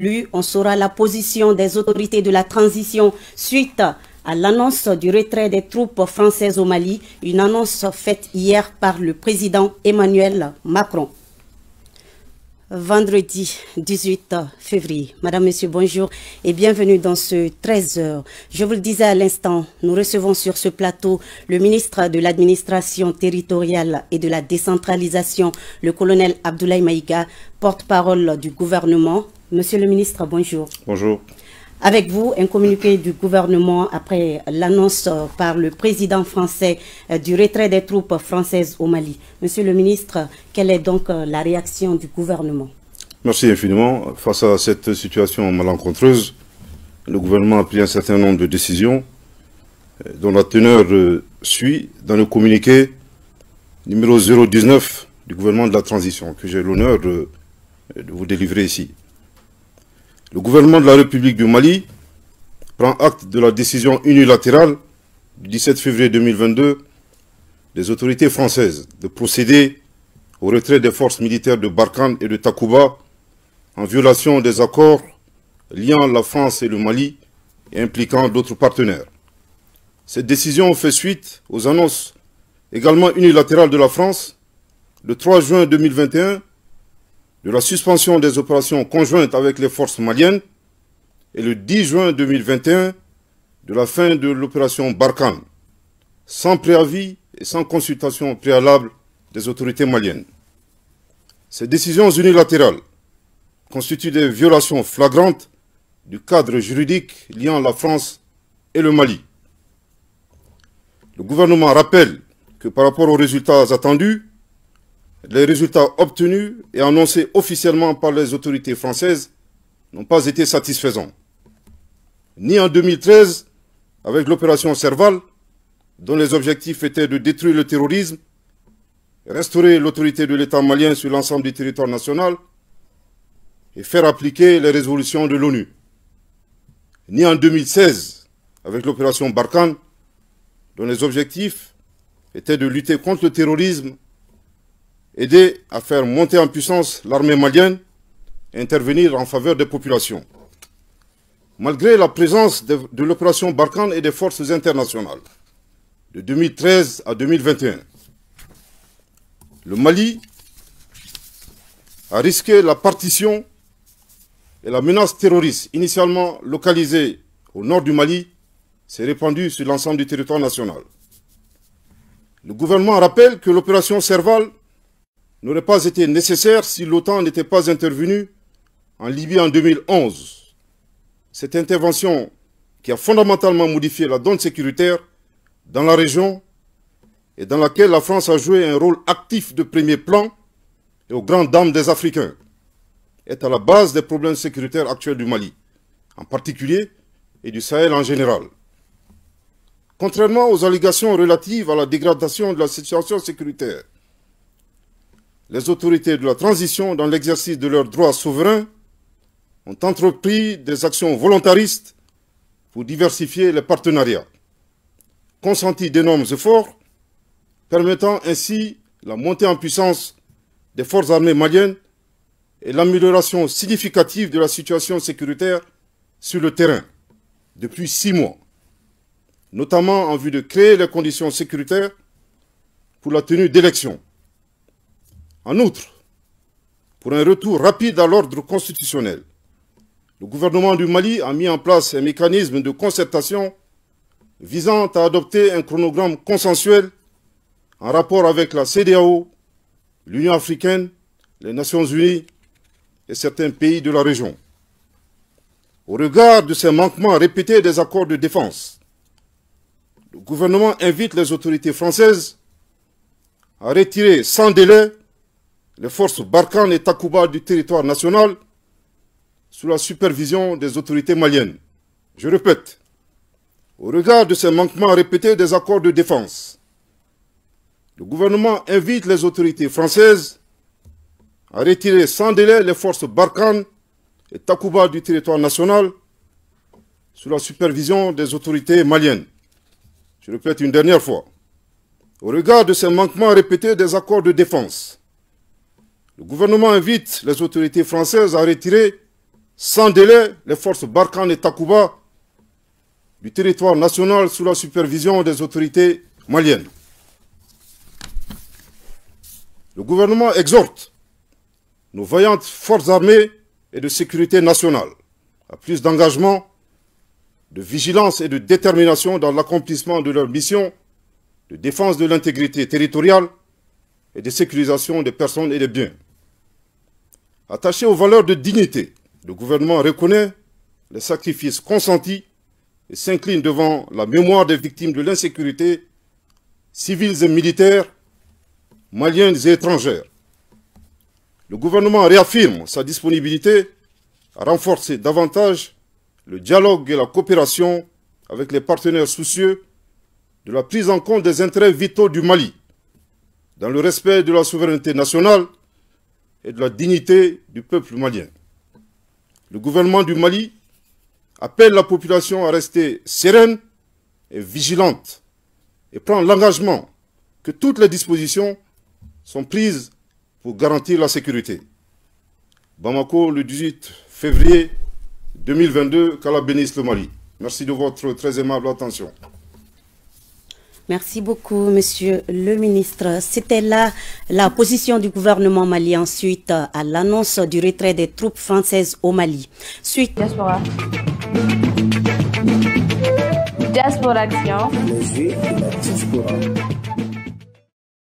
On saura la position des autorités de la transition suite à l'annonce du retrait des troupes françaises au Mali, une annonce faite hier par le président Emmanuel Macron. Vendredi 18 février. Madame, Monsieur, bonjour et bienvenue dans ce 13h. Je vous le disais à l'instant, nous recevons sur ce plateau le ministre de l'Administration territoriale et de la décentralisation, le colonel Abdoulaye Maïga, porte-parole du gouvernement. Monsieur le ministre, bonjour. Bonjour. Avec vous, un communiqué du gouvernement après l'annonce par le président français du retrait des troupes françaises au Mali. Monsieur le ministre, quelle est donc la réaction du gouvernement? Merci infiniment. Face à cette situation malencontreuse, le gouvernement a pris un certain nombre de décisions dont la teneur suit dans le communiqué numéro 019 du gouvernement de la transition que j'ai l'honneur de vous délivrer ici. Le gouvernement de la République du Mali prend acte de la décision unilatérale du 17 février 2022 des autorités françaises de procéder au retrait des forces militaires de Barkhane et de Takuba en violation des accords liant la France et le Mali et impliquant d'autres partenaires. Cette décision fait suite aux annonces également unilatérales de la France le 3 juin 2021 de la suspension des opérations conjointes avec les forces maliennes et le 10 juin 2021 de la fin de l'opération Barkhane, sans préavis et sans consultation préalable des autorités maliennes. Ces décisions unilatérales constituent des violations flagrantes du cadre juridique liant la France et le Mali. Le gouvernement rappelle que par rapport aux résultats attendus, les résultats obtenus et annoncés officiellement par les autorités françaises n'ont pas été satisfaisants. Ni en 2013, avec l'opération Serval, dont les objectifs étaient de détruire le terrorisme, restaurer l'autorité de l'État malien sur l'ensemble du territoire national et faire appliquer les résolutions de l'ONU. Ni en 2016, avec l'opération Barkhane, dont les objectifs étaient de lutter contre le terrorisme, aider à faire monter en puissance l'armée malienne et intervenir en faveur des populations. Malgré la présence de l'opération Barkhane et des forces internationales de 2013 à 2021, le Mali a risqué la partition et la menace terroriste initialement localisée au nord du Mali s'est répandue sur l'ensemble du territoire national. Le gouvernement rappelle que l'opération Serval n'aurait pas été nécessaire si l'OTAN n'était pas intervenue en Libye en 2011. Cette intervention qui a fondamentalement modifié la donne sécuritaire dans la région et dans laquelle la France a joué un rôle actif de premier plan et aux grandes dames des Africains, est à la base des problèmes sécuritaires actuels du Mali, en particulier, et du Sahel en général. Contrairement aux allégations relatives à la dégradation de la situation sécuritaire, les autorités de la transition, dans l'exercice de leurs droits souverains, ont entrepris des actions volontaristes pour diversifier les partenariats, consenti d'énormes efforts, permettant ainsi la montée en puissance des forces armées maliennes et l'amélioration significative de la situation sécuritaire sur le terrain depuis 6 mois, notamment en vue de créer les conditions sécuritaires pour la tenue d'élections. En outre, pour un retour rapide à l'ordre constitutionnel, le gouvernement du Mali a mis en place un mécanisme de concertation visant à adopter un chronogramme consensuel en rapport avec la CEDEAO, l'Union africaine, les Nations unies et certains pays de la région. Au regard de ces manquements répétés des accords de défense, le gouvernement invite les autorités françaises à retirer sans délai les forces Barkhane et Takuba du territoire national sous la supervision des autorités maliennes. Je répète, au regard de ces manquements répétés des accords de défense, le gouvernement invite les autorités françaises à retirer sans délai les forces Barkhane et Takuba du territoire national sous la supervision des autorités maliennes. Je répète une dernière fois, au regard de ces manquements répétés des accords de défense, le gouvernement invite les autorités françaises à retirer sans délai les forces Barkhane et Takuba du territoire national sous la supervision des autorités maliennes. Le gouvernement exhorte nos vaillantes forces armées et de sécurité nationale à plus d'engagement, de vigilance et de détermination dans l'accomplissement de leur mission de défense de l'intégrité territoriale et de sécurisation des personnes et des biens. Attaché aux valeurs de dignité, le gouvernement reconnaît les sacrifices consentis et s'incline devant la mémoire des victimes de l'insécurité, civiles et militaires, maliennes et étrangères. Le gouvernement réaffirme sa disponibilité à renforcer davantage le dialogue et la coopération avec les partenaires soucieux de la prise en compte des intérêts vitaux du Mali, dans le respect de la souveraineté nationale et de la dignité du peuple malien. Le gouvernement du Mali appelle la population à rester sereine et vigilante et prend l'engagement que toutes les dispositions sont prises pour garantir la sécurité. Bamako, le 18 février 2022, qu'Allah bénisse le Mali. Merci de votre très aimable attention. Merci beaucoup, Monsieur le ministre. C'était là la position du gouvernement malien suite à l'annonce du retrait des troupes françaises au Mali. Suite. Diaspora. Diaspora Action. Le jeu de la diaspora.